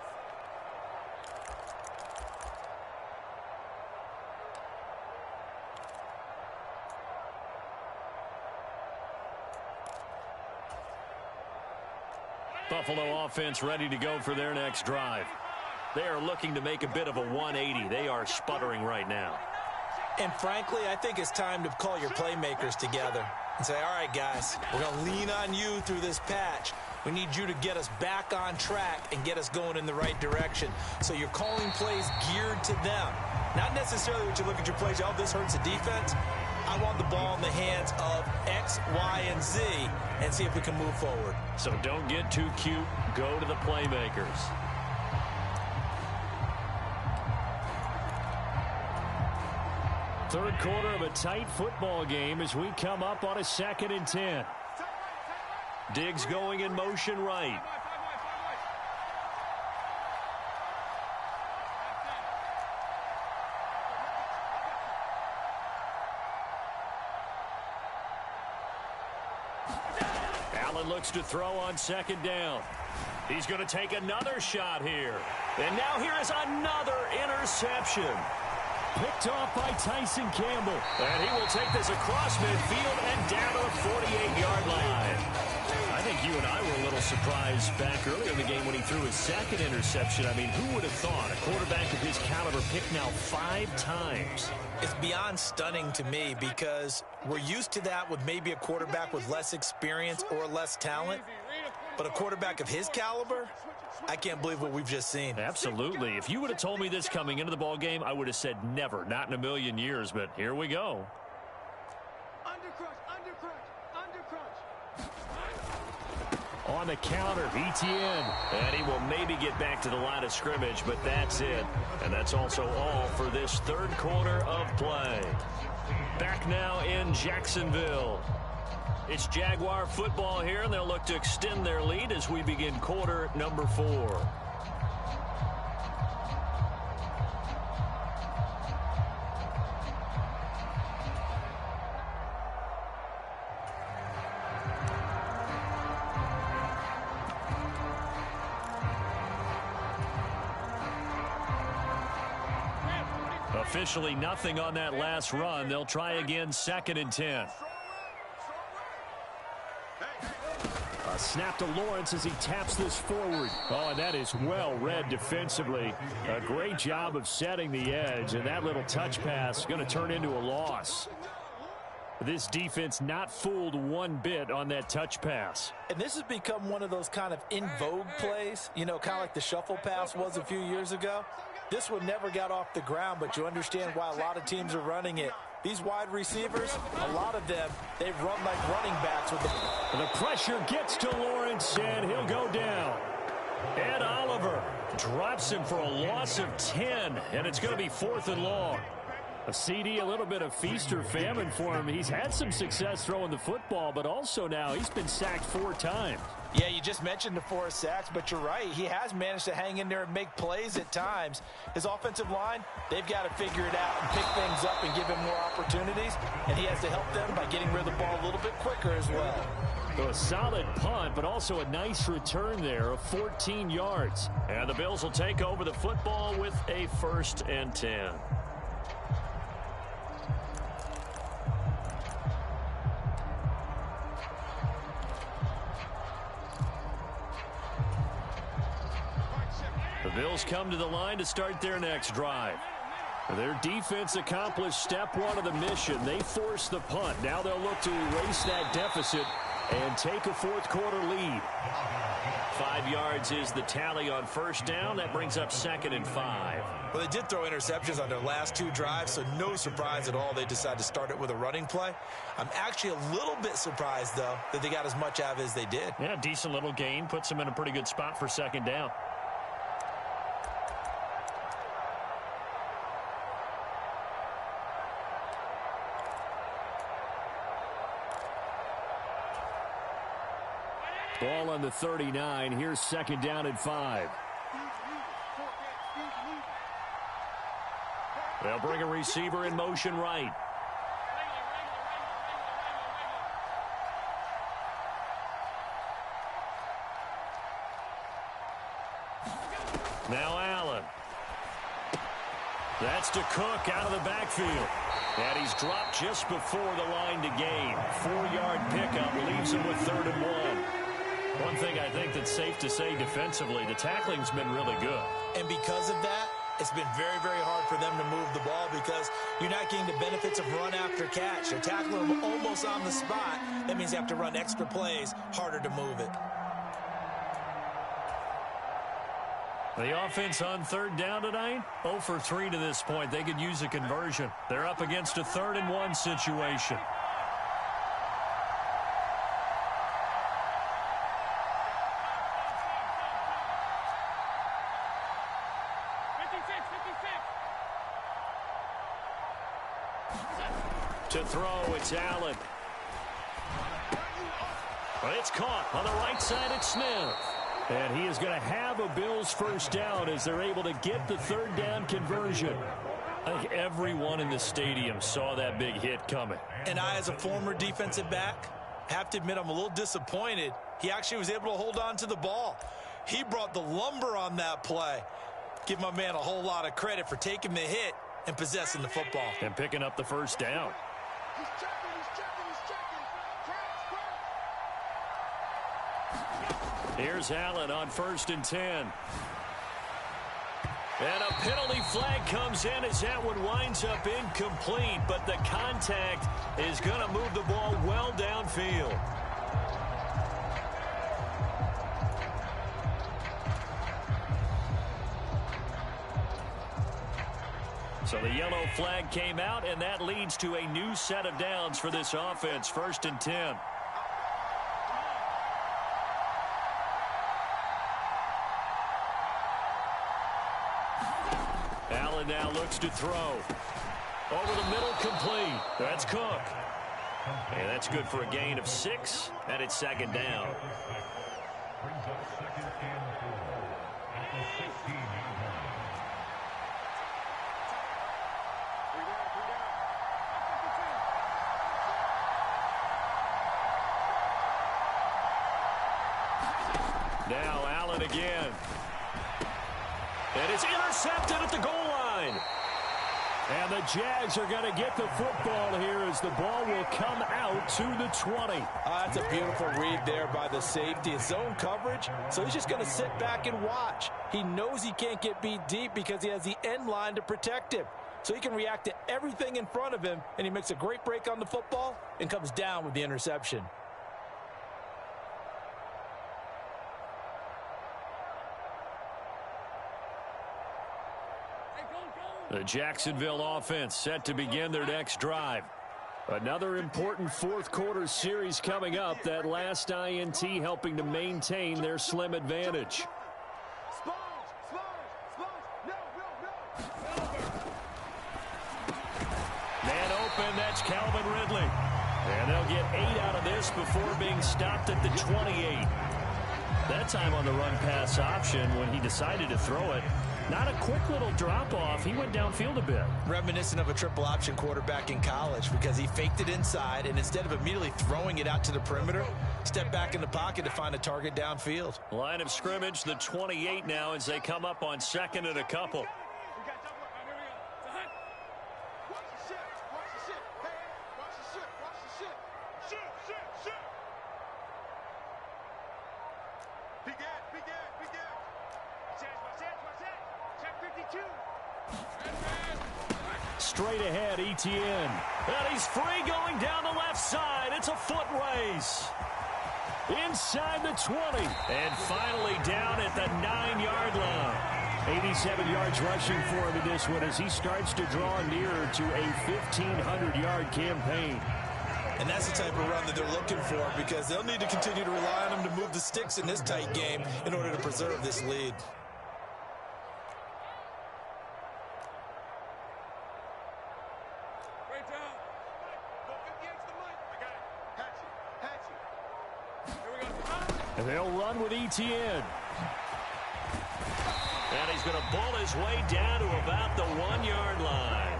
Buffalo offense ready to go for their next drive. They are looking to make a bit of a 180. They are sputtering right now. And frankly, I think it's time to call your playmakers together and say, all right, guys, we're going to lean on you through this patch. We need you to get us back on track and get us going in the right direction. So you're calling plays geared to them. Not necessarily what you look at your plays, oh, this hurts the defense. I want the ball in the hands of X, Y, and Z and see if we can move forward. So don't get too cute. Go to the playmakers. Third quarter of a tight football game as we come up on a 2nd and 10. Diggs going in motion right. Allen looks to throw on second down. He's going to take another shot here. And now here is another interception. Picked off by Tyson Campbell. And he will take this across midfield and down to the 48-yard line. I think you and I were a little surprised back earlier in the game when he threw his second interception. I mean, who would have thought a quarterback of his caliber picked now 5 times? It's beyond stunning to me because we're used to that with maybe a quarterback with less experience or less talent. But a quarterback of his caliber, I can't believe what we've just seen. Absolutely. If you would have told me this coming into the ball game, I would have said never, not in a million years. But here we go. On the counter, Etienne. And he will maybe get back to the line of scrimmage, but that's it. And that's also all for this third quarter of play. Back now in Jacksonville. It's Jaguar football here, and they'll look to extend their lead as we begin quarter number 4. Officially nothing on that last run. They'll try again 2nd and 10. A snap to Lawrence as he taps this forward. Oh, and that is well read defensively. A great job of setting the edge, and that little touch pass is going to turn into a loss. This defense not fooled one bit on that touch pass. And this has become one of those kind of in vogue plays, you know, kind of like the shuffle pass was a few years ago. This one never got off the ground, but you understand why a lot of teams are running it. These wide receivers, a lot of them, they've run like running backs with the pressure gets to Lawrence, and he'll go down. Ed Oliver drops him for a loss of 10, and it's going to be 4th and long. A CD, a little bit of feast or famine for him. He's had some success throwing the football, but also now he's been sacked 4 times. Yeah, you just mentioned the 4 sacks, but you're right. He has managed to hang in there and make plays at times. His offensive line, they've got to figure it out and pick things up and give him more opportunities, and he has to help them by getting rid of the ball a little bit quicker as well. So a solid punt, but also a nice return there of 14 yards. And the Bills will take over the football with a 1st and 10. The Bills come to the line to start their next drive. Their defense accomplished step 1 of the mission. They forced the punt. Now they'll look to erase that deficit and take a 4th quarter lead. 5 yards is the tally on 1st down. That brings up 2nd and 5. Well, they did throw interceptions on their last 2 drives, so no surprise at all they decided to start it with a running play. I'm actually a little bit surprised, though, that they got as much out of it as they did. Yeah, decent little gain. Puts them in a pretty good spot for 2nd down. Ball on the 39. Here's 2nd down and 5. They'll bring a receiver in motion right. Now Allen. That's to Cook out of the backfield. And he's dropped just before the line to gain. 4-yard pickup leaves him with 3rd and 1. One thing I think that's safe to say defensively, the tackling's been really good. And because of that, it's been very, very hard for them to move the ball because you're not getting the benefits of run after catch. They're tackling them almost on the spot. That means you have to run extra plays, harder to move it. The offense on 3rd down tonight, 0 for 3 to this point. They could use a conversion. They're up against a 3rd and 1 situation. To throw, it's Allen. But it's caught on the right side at Smith. And he is going to have a Bills first down as they're able to get the third down conversion. I think everyone in the stadium saw that big hit coming. And I, as a former defensive back, have to admit I'm a little disappointed. He actually was able to hold on to the ball. He brought the lumber on that play. Give my man a whole lot of credit for taking the hit and possessing the football. And picking up the first down. He's checking, he's checking, he's checking. Here's Allen on 1st and 10. And a penalty flag comes in as that one winds up incomplete, but the contact is going to move the ball well downfield. So the yellow flag came out, and that leads to a new set of downs for this offense. 1st and 10. Allen now looks to throw. Over the middle, complete. That's Cook. And that's good for a gain of 6, and it's 2nd down. Now Allen again. And it's intercepted at the goal line. And the Jags are going to get the football here as the ball will come out to the 20. That's a beautiful read there by the safety. It's zone coverage, so he's just going to sit back and watch. He knows he can't get beat deep because he has the end line to protect him. So he can react to everything in front of him, and he makes a great break on the football and comes down with the interception. The Jacksonville offense set to begin their next drive. Another important fourth quarter series coming up. That last INT helping to maintain their slim advantage. Man open, that's Calvin Ridley. And they'll get 8 out of this before being stopped at the 28. That time on the run-pass option when he decided to throw it. Not a quick little drop-off. He went downfield a bit. Reminiscent of a triple option quarterback in college because he faked it inside, and instead of immediately throwing it out to the perimeter, stepped back in the pocket to find a target downfield. Line of scrimmage, the 28 now as they come up on 2nd and a couple. Straight ahead, Etienne. And he's free going down the left side. It's a foot race. Inside the 20. And finally down at the 9-yard line. 87 yards rushing for him in this one as he starts to draw nearer to a 1,500-yard campaign. And that's the type of run that they're looking for because they'll need to continue to rely on him to move the sticks in this tight game in order to preserve this lead. And they'll run with Etienne. And he's going to bull his way down to about the 1-yard line.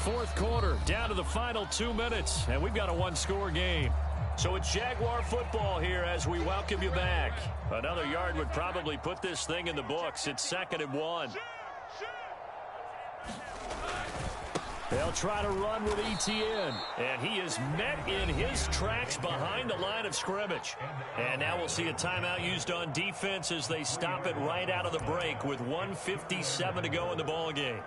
Fourth quarter, down to the final 2 minutes, and we've got a one-score game. So it's Jaguar football here as we welcome you back. Another yard would probably put this thing in the books. It's 2nd and 1. They'll try to run with Etienne. And he is met in his tracks behind the line of scrimmage. And now we'll see a timeout used on defense as they stop it right out of the break with 1:57 to go in the ball game.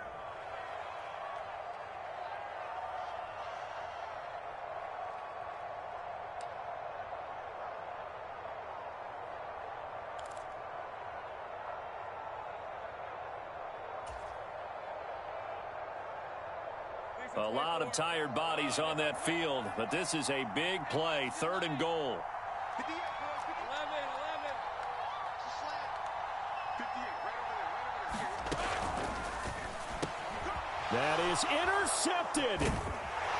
A lot of tired bodies on that field, but this is a big play, 3rd and goal. 58, boys, 11. It's a slant. 58, right over there, right over there. That is intercepted.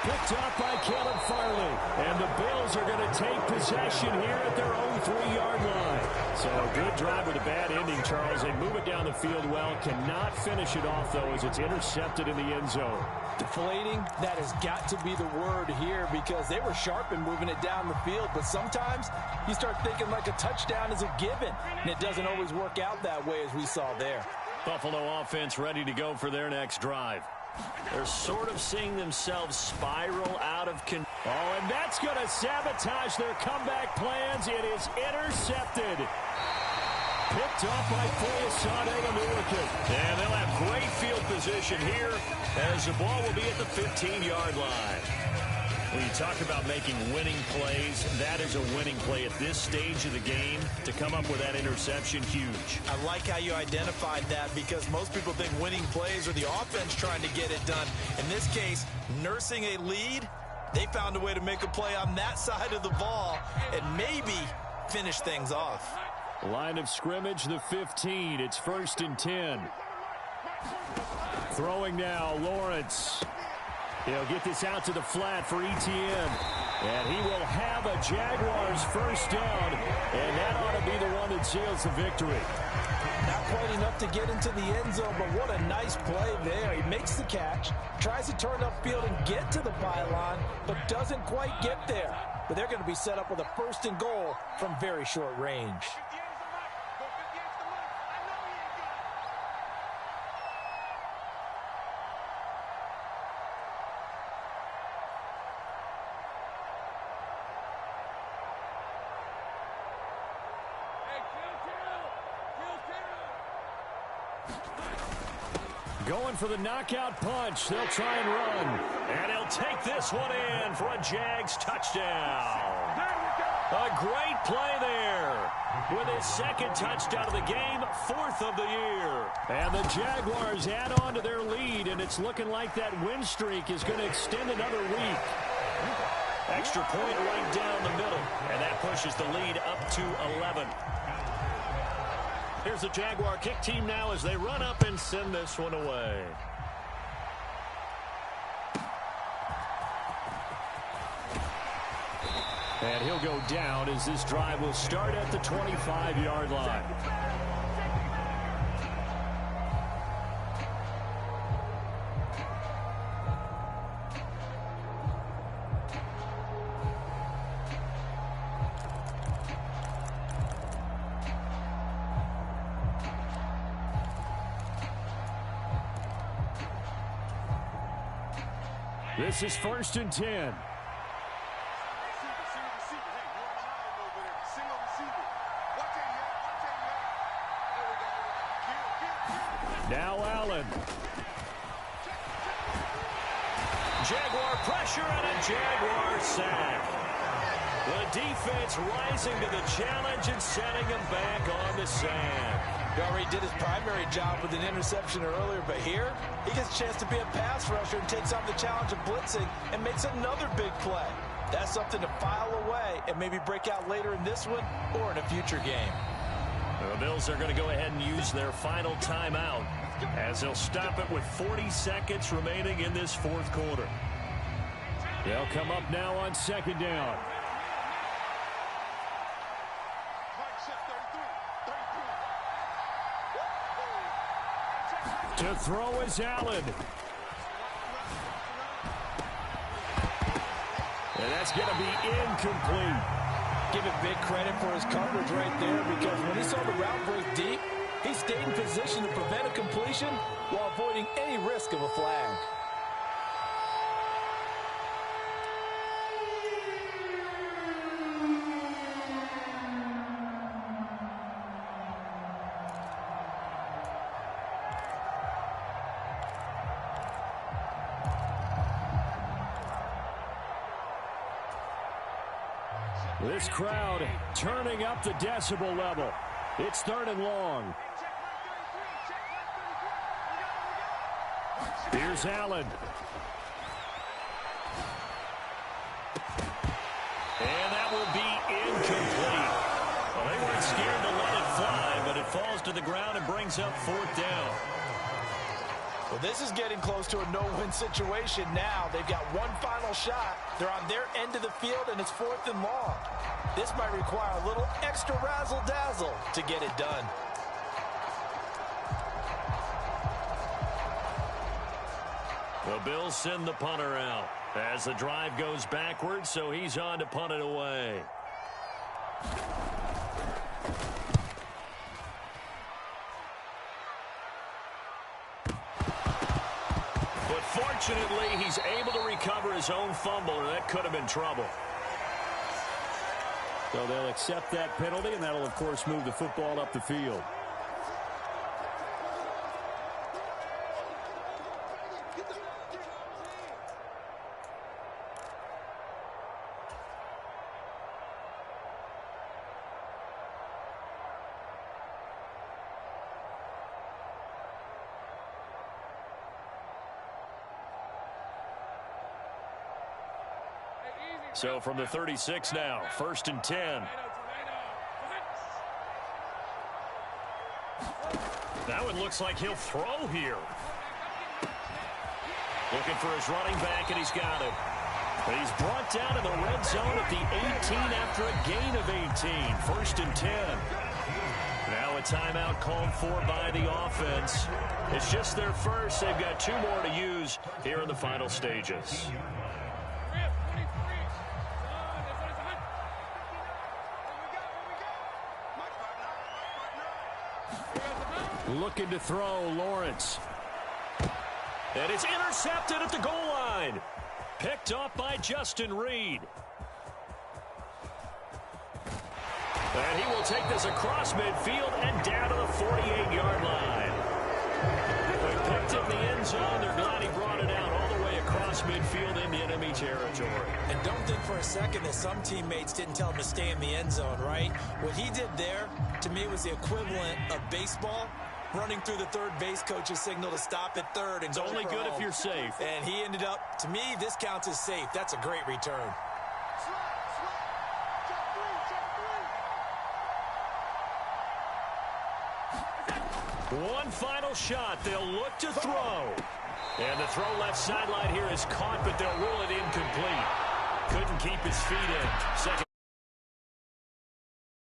Picked up by Caleb Farley. And the Bills are going to take possession here at their own 3-yard line. So a good drive with a bad ending, Charles. They move it down the field well. Cannot finish it off, though, as it's intercepted in the end zone. Deflating, that has got to be the word here because they were sharp in moving it down the field. But sometimes you start thinking like a touchdown is a given. And it doesn't always work out that way as we saw there. Buffalo offense ready to go for their next drive. They're sort of seeing themselves spiral out of control. Oh, and that's going to sabotage their comeback plans. It is intercepted. Picked up by Foyesade American. And they'll have great field position here as the ball will be at the 15-yard line. When you talk about making winning plays, that is a winning play at this stage of the game. To come up with that interception, huge. I like how you identified that because most people think winning plays are the offense trying to get it done. In this case, nursing a lead, they found a way to make a play on that side of the ball and maybe finish things off. Line of scrimmage, the 15. It's 1st and 10. Throwing now, Lawrence. He'll get this out to the flat for Etienne. And he will have a Jaguars first down. And that ought to be the one that seals the victory. Not quite enough to get into the end zone, but what a nice play there. He makes the catch, tries to turn upfield and get to the pylon, but doesn't quite get there. But they're going to be set up with a 1st and goal from very short range. Going for the knockout punch. They'll try and run. And he'll take this one in for a Jags touchdown. A great play there. With his 2nd touchdown of the game, 4th of the year. And the Jaguars add on to their lead, and it's looking like that win streak is going to extend another week. Extra point right down the middle. And that pushes the lead up to 11. Here's the Jaguar kick team now as they run up and send this one away. And he'll go down as this drive will start at the 25-yard line. This is 1st and 10. Now Allen. Jaguar pressure and a Jaguar sack. The defense rising to the challenge and setting him back on the sand. He already did his primary job with an interception earlier, but here he gets a chance to be a pass rusher and takes on the challenge of blitzing and makes another big play. That's something to file away and maybe break out later in this one or in a future game. The Bills are going to go ahead and use their final timeout as they'll stop it with 40 seconds remaining in this 4th quarter. They'll come up now on 2nd down. To throw is Allen. And that's going to be incomplete. Give him big credit for his coverage right there because when he saw the route break deep, he stayed in position to prevent a completion while avoiding any risk of a flag. This crowd turning up the decibel level. It's 3rd and long. Here's Allen. And that will be incomplete. Well, they weren't scared to let it fly, but it falls to the ground and brings up 4th down. Well, this is getting close to a no-win situation now. They've got one final shot. They're on their end of the field, and it's 4th and long. This might require a little extra razzle-dazzle to get it done. The Bills send the punter out as the drive goes backwards, so he's on to punt it away. But fortunately, he's able to recover his own fumble, or that could have been trouble. So they'll accept that penalty, and that'll, of course, move the football up the field. So from the 36 now, 1st and 10. Now it looks like he'll throw here. Looking for his running back, and he's got it. But he's brought down in the red zone at the 18 after a gain of 18. 1st and 10. Now a timeout called for by the offense. It's just their first. They've got 2 more to use here in the final stages. Looking to throw, Lawrence. And it's intercepted at the goal line. Picked off by Justin Reed. And he will take this across midfield and down to the 48-yard line. They picked it in the end zone. They're glad he brought it out all the way across midfield into enemy territory. And don't think for a second that some teammates didn't tell him to stay in the end zone, right? What he did there, to me, was the equivalent of baseball. Running through the third base coach's signal to stop at third. And it's only good if you're safe. And he ended up, to me, this counts as safe. That's a great return. One final shot. They'll look to throw. And the throw left sideline here is caught, but they'll rule it incomplete. Couldn't keep his feet in. 2nd